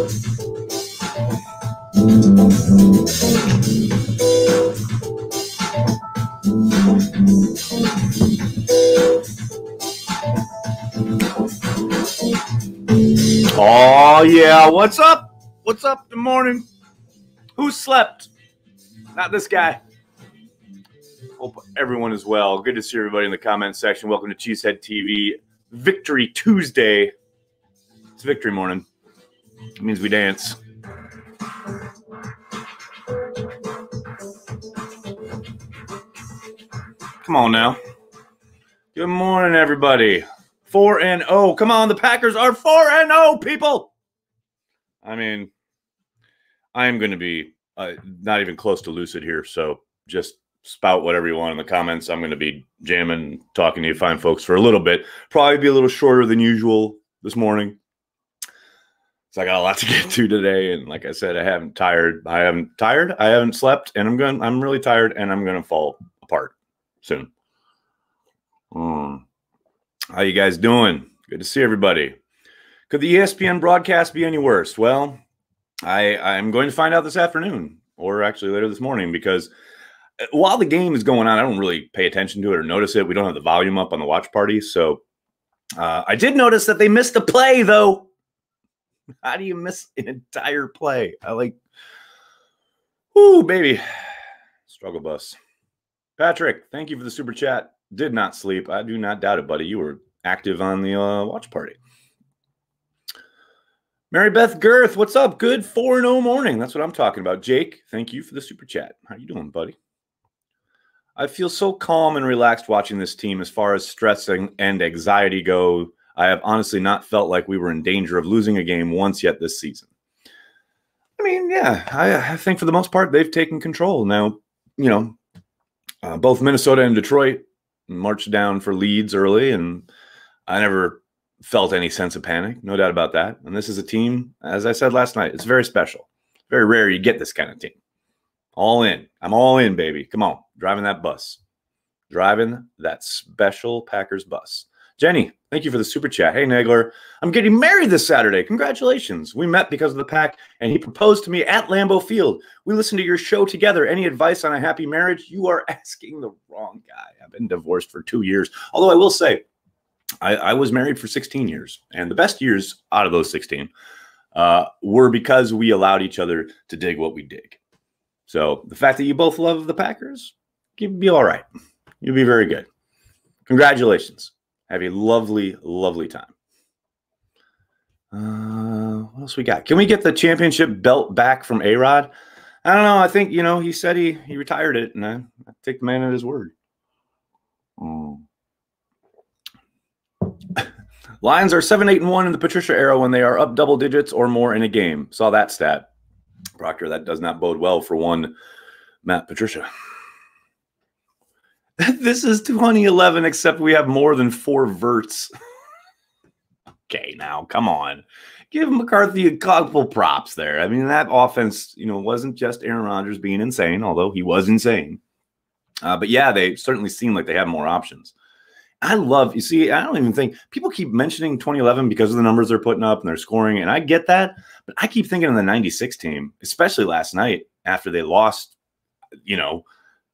Oh, yeah. What's up? What's up? Good morning. Who slept? Not this guy. Hope everyone is well. Good to see everybody in the comments section. Welcome to Cheesehead TV. Victory Tuesday. It's victory morning. It means we dance. Come on now. Good morning, everybody. 4-0. Come on, the Packers are 4-0, people. I mean, I am going to be not even close to lucid here, so just spout whatever you want in the comments. I'm going to be jamming, talking to you fine folks for a little bit. Probably be a little shorter than usual this morning. So I got a lot to get to today, and like I said, I haven't slept, and I'm really tired, and I'm going to fall apart soon. How you guys doing? Good to see everybody. Could the ESPN broadcast be any worse? Well, I'm going to find out this afternoon, or actually later this morning, because while the game is going on, I don't really pay attention to it or notice it. We don't have the volume up on the watch party, so I did notice that they missed a play, though. How do you miss an entire play? Ooh, baby. Struggle bus. Patrick, thank you for the super chat. Did not sleep. I do not doubt it, buddy. You were active on the watch party. Mary Beth Girth, what's up? Good 4-0 morning. That's what I'm talking about. Jake, thank you for the super chat. How you doing, buddy? I feel so calm and relaxed watching this team. As far as stress and anxiety go, I have honestly not felt like we were in danger of losing a game once yet this season. I mean, yeah, I think for the most part, they've taken control. Now, both Minnesota and Detroit marched down for leads early, and I never felt any sense of panic. No doubt about that. And this is a team, as I said last night, it's very special. Very rare you get this kind of team. All in. I'm all in, baby. Come on. Driving that bus. Driving that special Packers bus. Jenny, thank you for the super chat. Hey, Nagler, I'm getting married this Saturday. Congratulations. We met because of the Pack, and he proposed to me at Lambeau Field. We listened to your show together. Any advice on a happy marriage? You are asking the wrong guy. I've been divorced for 2 years. Although I will say, I was married for 16 years, and the best years out of those 16 were because we allowed each other to dig what we dig. So the fact that you both love the Packers, you'll be all right. You'll be very good. Congratulations. Have a lovely, lovely time. What else we got? Can we get the championship belt back from A-Rod? I don't know. I think, he said he retired it, and I take the man at his word. Lions are 7-8-1 in the Patricia era when they are up double digits or more in a game. Saw that stat. Proctor, that does not bode well for one Matt Patricia. This is 2011, except we have more than 4 verts. Okay, now, come on. Give McCarthy a couple props there. I mean, that offense, wasn't just Aaron Rodgers being insane, although he was insane. But yeah, they certainly seem like they have more options. I don't even think people keep mentioning 2011 because of the numbers they're putting up and they're scoring, and I get that, but I keep thinking of the 96 team, especially last night after they lost,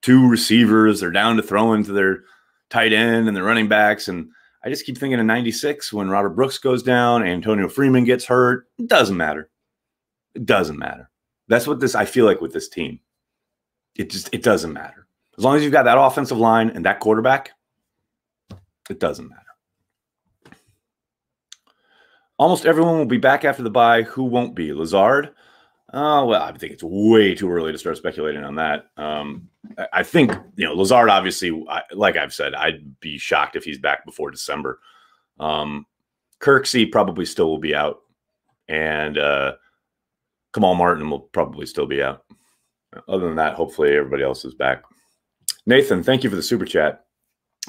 2 receivers. They're down to throw into their tight end and their running backs, and I just keep thinking of 96 when Robert Brooks goes down, Antonio Freeman gets hurt. It doesn't matter. It doesn't matter. That's what I feel like with this team. It doesn't matter. As long as you've got that offensive line and that quarterback, it doesn't matter. Almost everyone will be back after the bye. Who won't be? Lazard? Well, I think it's way too early to start speculating on that. I think, Lazard, obviously, like I've said, I'd be shocked if he's back before December. Kirksey probably still will be out. And Kamal Martin will probably still be out. Other than that, hopefully everybody else is back. Nathan, thank you for the super chat.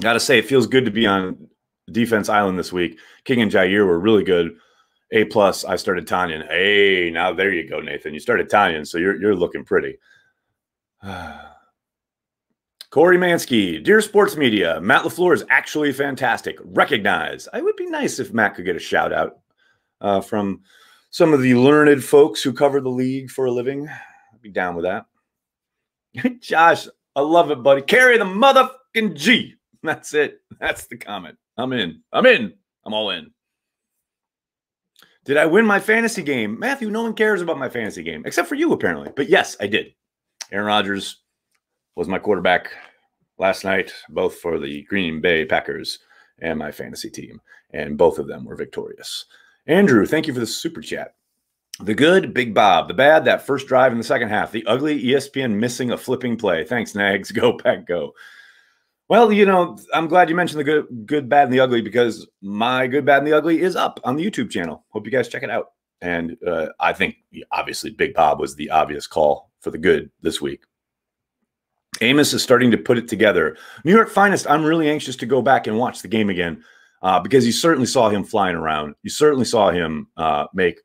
Got to say, it feels good to be on defense island this week. King and Jair were really good. A+, I started Tanyan. Hey, now there you go, Nathan. You started Tanyan, so you're looking pretty. Corey Mansky, dear sports media, Matt LaFleur is actually fantastic. Recognize. It would be nice if Matt could get a shout out from some of the learned folks who cover the league for a living. I'd be down with that. Josh, I love it, buddy. Carry the motherfucking G. That's it. That's the comment. I'm in. I'm all in. Did I win my fantasy game? Matthew, no one cares about my fantasy game, except for you, apparently. But yes, I did. Aaron Rodgers was my quarterback last night, both for the Green Bay Packers and my fantasy team, and both of them were victorious. Andrew, thank you for the super chat. The good, Big Bob. The bad, that first drive in the second half. The ugly, ESPN missing a flipping play. Thanks, Nags. Go, Pack, go. Well, you know, I'm glad you mentioned the good, bad, and the ugly, because my good, bad, and the ugly is up on the YouTube channel. Hope you guys check it out. And I think, obviously, Big Bob was the obvious call for the good this week. Amos is starting to put it together. New York Finest, I'm really anxious to go back and watch the game again because you certainly saw him flying around. You certainly saw him make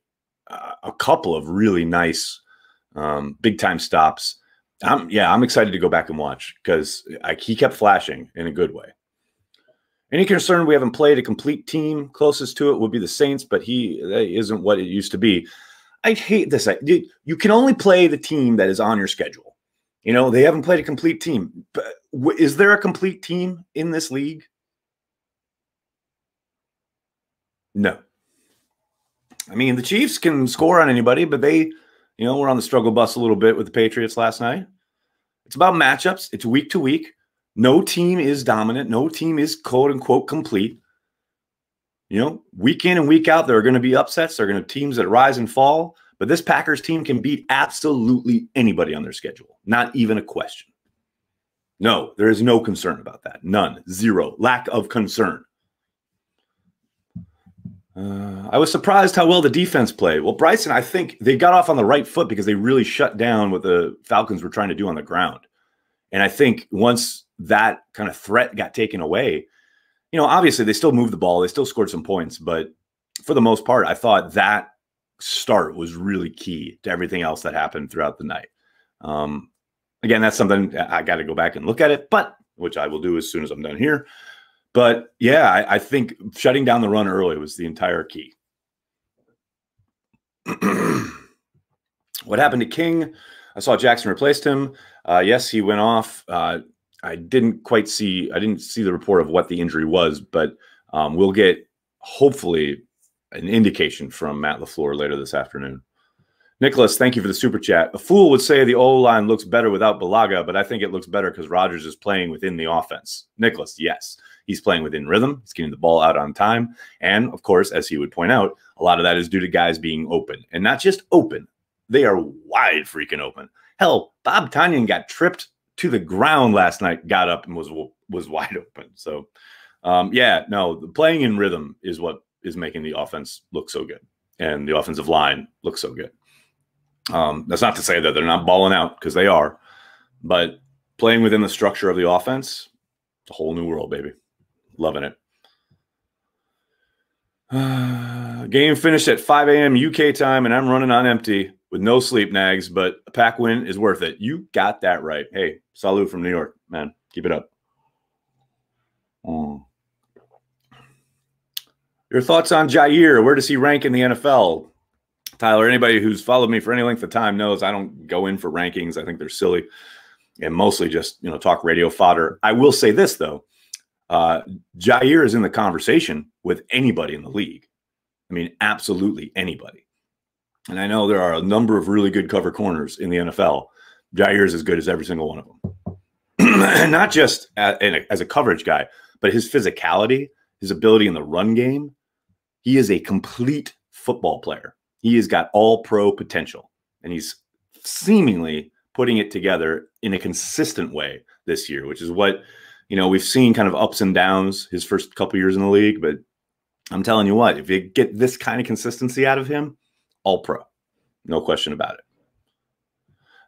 a couple of really nice big-time stops. I'm excited to go back and watch because he kept flashing in a good way. Any concern we haven't played a complete team? Closest to it would be the Saints, but that isn't what it used to be. I hate this. Dude, you can only play the team that is on your schedule. You know, they haven't played a complete team. But is there a complete team in this league? No. I mean, the Chiefs can score on anybody, but they, you know, we're on the struggle bus a little bit with the Patriots last night. It's about matchups. It's week to week. No team is dominant. No team is quote unquote complete. You know, week in and week out, there are going to be upsets. There are going to be teams that rise and fall. But this Packers team can beat absolutely anybody on their schedule. Not even a question. No, there is no concern about that. None. Zero. Lack of concern. I was surprised how well the defense played. Well, Bryson, I think they got off on the right foot because they really shut down what the Falcons were trying to do on the ground. And I think once that kind of threat got taken away, you know, obviously they still moved the ball. They still scored some points. But for the most part, I thought that start was really key to everything else that happened throughout the night. Again, that's something I got to go back and look at it, but which I will do as soon as I'm done here. But yeah, I think shutting down the run early was the entire key. What happened to King? I saw Jackson replaced him. Yes, he went off. I didn't see the report of what the injury was, but we'll get hopefully an indication from Matt LaFleur later this afternoon. Nicholas, thank you for the super chat. A fool would say the O-line looks better without Balaga, but I think it looks better because Rodgers is playing within the offense. Nicholas, yes. He's playing within rhythm. He's getting the ball out on time. And, of course, as he would point out, a lot of that is due to guys being open. And not just open. They are wide freaking open. Hell, Bob Tonyan got tripped to the ground last night, got up and was wide open. So, yeah, no, playing in rhythm is what is making the offense look so good. And the offensive line looks so good. That's not to say that they're not balling out, because they are. But playing within the structure of the offense, it's a whole new world, baby. Loving it. Game finished at 5 a.m. UK time, and I'm running on empty with no sleep, Nags, but a pack win is worth it. You got that right. Hey, salute from New York, man. Keep it up. Your thoughts on Jair? Where does he rank in the NFL? Tyler, anybody who's followed me for any length of time knows I don't go in for rankings. I think they're silly and mostly just, you know, talk radio fodder. I will say this, though. Jair is in the conversation with anybody in the league. I mean, absolutely anybody. And I know there are a number of really good cover corners in the NFL. Jair is as good as every single one of them. And not just as a coverage guy, but his physicality, his ability in the run game. He is a complete football player. He has got all pro potential, and he's seemingly putting it together in a consistent way this year, which is what, you know, we've seen kind of ups and downs his first couple years in the league. But I'm telling you what, if you get this kind of consistency out of him, all pro, no question about it.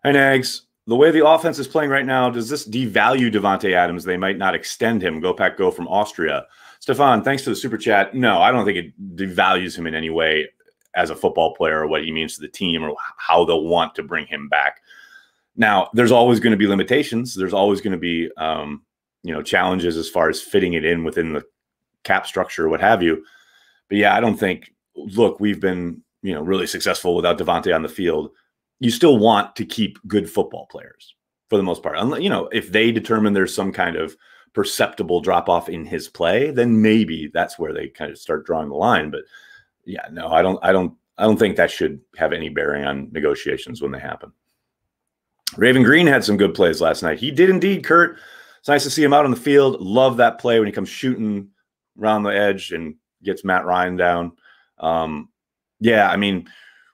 Hey, Nags, the way the offense is playing right now, does this devalue Devontae Adams? They might not extend him. Go Pack, go from Austria. Stefan, thanks for the super chat. No, I don't think it devalues him in any way as a football player, or what he means to the team, or how they'll want to bring him back. Now, there's always going to be limitations. There's always going to be, you know, challenges as far as fitting it in within the cap structure, what have you. But yeah, I don't think, look, we've been really successful without Devontae on the field, you still want to keep good football players for the most part. If they determine there's some kind of perceptible drop off in his play, then maybe that's where they kind of start drawing the line. But yeah, no, I don't think that should have any bearing on negotiations when they happen. Raven Green had some good plays last night. He did indeed, Kurt. It's nice to see him out on the field. Love that play when he comes shooting around the edge and gets Matt Ryan down. Yeah, I mean,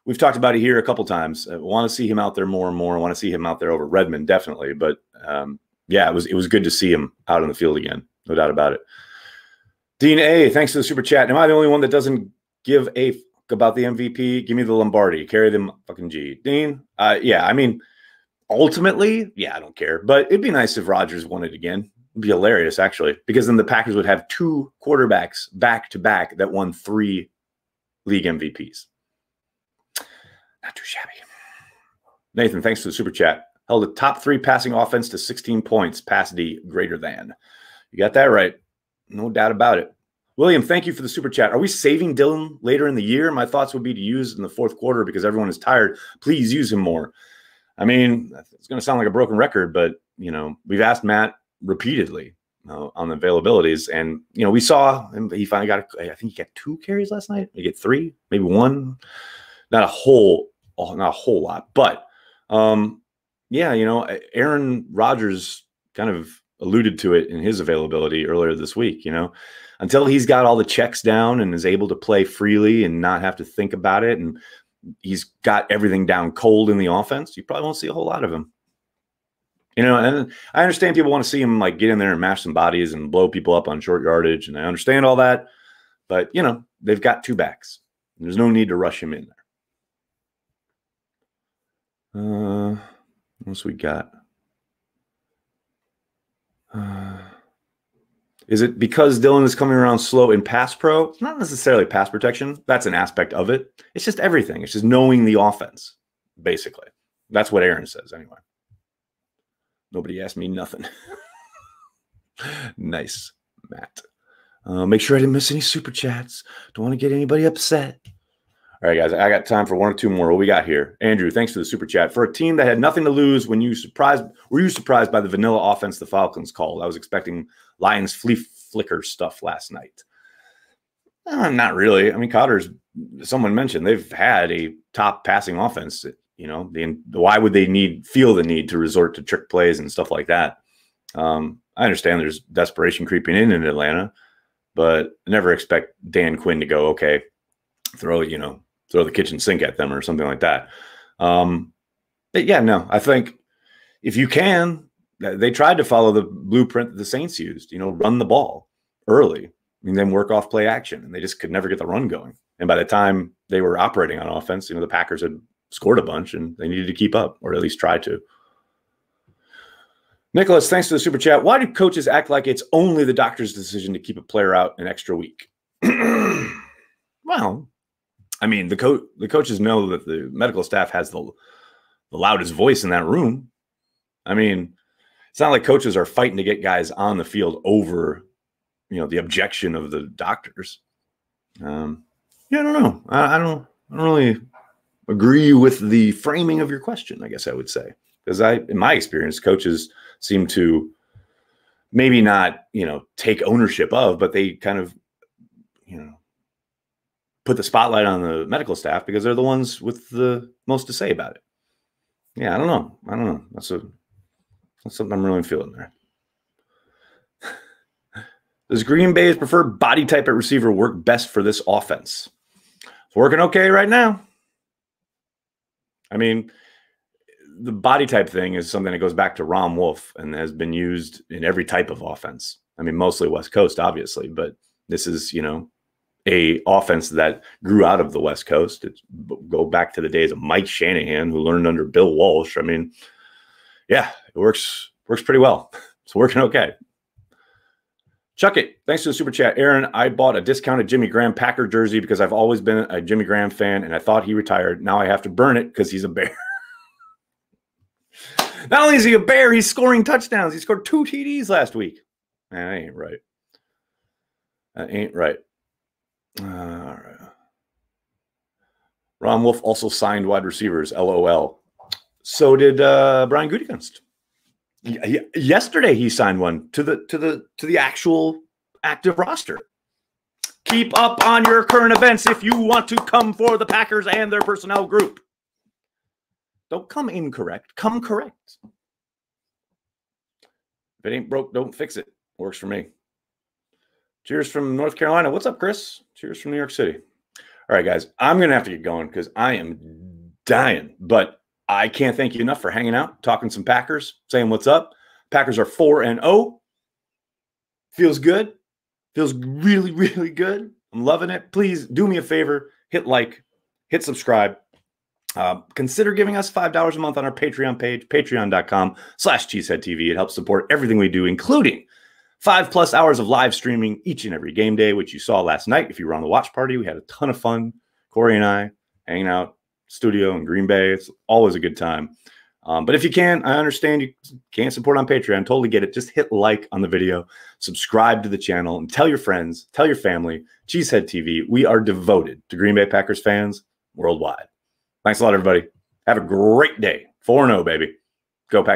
we've talked about it here a couple times. I want to see him out there more and more. I want to see him out there over Redmond, definitely. But yeah, it was good to see him out on the field again. No doubt about it. Dean A, thanks for the super chat. Am I the only one that doesn't give a fuck about the MVP? Give me the Lombardi. Carry them fucking G. Dean, yeah, I mean, ultimately, yeah, I don't care. But it'd be nice if Rodgers won it again. It'd be hilarious, actually, because then the Packers would have 2 quarterbacks back-to-back that won 3 league MVPs. Not too shabby. Nathan, thanks for the super chat. Held a top 3 passing offense to 16 points. Pass D greater than. You got that right. No doubt about it. William, thank you for the super chat. Are we saving Dylan later in the year? My thoughts would be to use in the 4th quarter because everyone is tired. Please use him more. I mean, it's going to sound like a broken record, but, we've asked Matt repeatedly on the availabilities. And, we saw him. He finally got, I think he got 2 carries last night. He get 3, maybe 1. Not a whole lot. But, yeah, Aaron Rodgers kind of alluded to it in his availability earlier this week, until he's got all the checks down and is able to play freely and not have to think about it. And he's got everything down cold in the offense. You probably won't see a whole lot of him. And I understand people want to see him like get in there and mash some bodies and blow people up on short yardage. And I understand all that, but they've got 2 backs. There's no need to rush him in there. What else we got? Is it because Dylan is coming around slow in pass pro? It's not necessarily pass protection. That's an aspect of it. It's just everything. It's just knowing the offense, basically. That's what Aaron says anyway. Nobody asked me nothing. Nice, Matt. Make sure I didn't miss any super chats. Don't want to get anybody upset. All right, guys, I got time for 1 or 2 more. What we got here? Andrew, thanks for the super chat. For a team that had nothing to lose, were you surprised by the vanilla offense the Falcons called? I was expecting Lions flea flicker stuff last night. Not really. I mean, Cotter's, someone mentioned, they've had a top passing offense. Why would they feel the need to resort to trick plays and stuff like that? I understand there's desperation creeping in Atlanta, but I never expect Dan Quinn to go, okay, throw the kitchen sink at them or something like that. Yeah, no, I think if you can, they tried to follow the blueprint that the Saints used, run the ball early and then work off play action. And they just could never get the run going. And by the time they were operating on offense, the Packers had scored a bunch and they needed to keep up or at least try to. Nicholas, thanks for the super chat. Why do coaches act like it's only the doctor's decision to keep a player out an extra week? Well, I mean, the coaches know that the medical staff has the loudest voice in that room. I mean, it's not like coaches are fighting to get guys on the field over, the objection of the doctors. Yeah, I don't know. I don't really agree with the framing of your question, I guess I would say. Because in my experience, coaches seem to maybe not, take ownership of, but they kind of, put the spotlight on the medical staff because they're the ones with the most to say about it. Yeah, I don't know. That's something I'm really feeling there. Does Green Bay's preferred body type at receiver work best for this offense? It's working okay right now. I mean, the body type thing is something that goes back to Ron Wolf and has been used in every type of offense. I mean, mostly West Coast, obviously, but this is, a offense that grew out of the West Coast. Go back to the days of Mike Shanahan, who learned under Bill Walsh. I mean, yeah, it works pretty well. It's working okay. Chuck it. Thanks for the super chat. Aaron, I bought a discounted Jimmy Graham Packer jersey because I've always been a Jimmy Graham fan, and I thought he retired. Now I have to burn it because he's a Bear. Not only is he a Bear, he's scoring touchdowns. He scored 2 TDs last week. Man, that ain't right. That ain't right. All right. Ron Wolf also signed wide receivers, LOL. So did Brian Gutekunst. Yesterday he signed one to the actual active roster. Keep up on your current events if you want to come for the Packers and their personnel group. Don't come incorrect. Come correct. If it ain't broke, don't fix it. Works for me. Cheers from North Carolina. What's up, Chris? Cheers from New York City. All right, guys. I'm going to have to get going because I am dying. But I can't thank you enough for hanging out, talking some Packers, saying what's up. Packers are 4-0. Feels good. Feels really, really good. I'm loving it. Please do me a favor. Hit like. Hit subscribe. Consider giving us $5 a month on our Patreon page, patreon.com/cheeseheadtv. It helps support everything we do, including 5+ hours of live streaming each and every game day, which you saw last night. If you were on the watch party, we had a ton of fun. Corey and I hanging out studio in Green Bay. It's always a good time. But if you can, I understand you can't support on Patreon. Totally get it. Just hit like on the video, subscribe to the channel, and tell your friends, tell your family. Cheesehead TV. We are devoted to Green Bay Packers fans worldwide. Thanks a lot, everybody. Have a great day. 4-0, baby. Go Packers.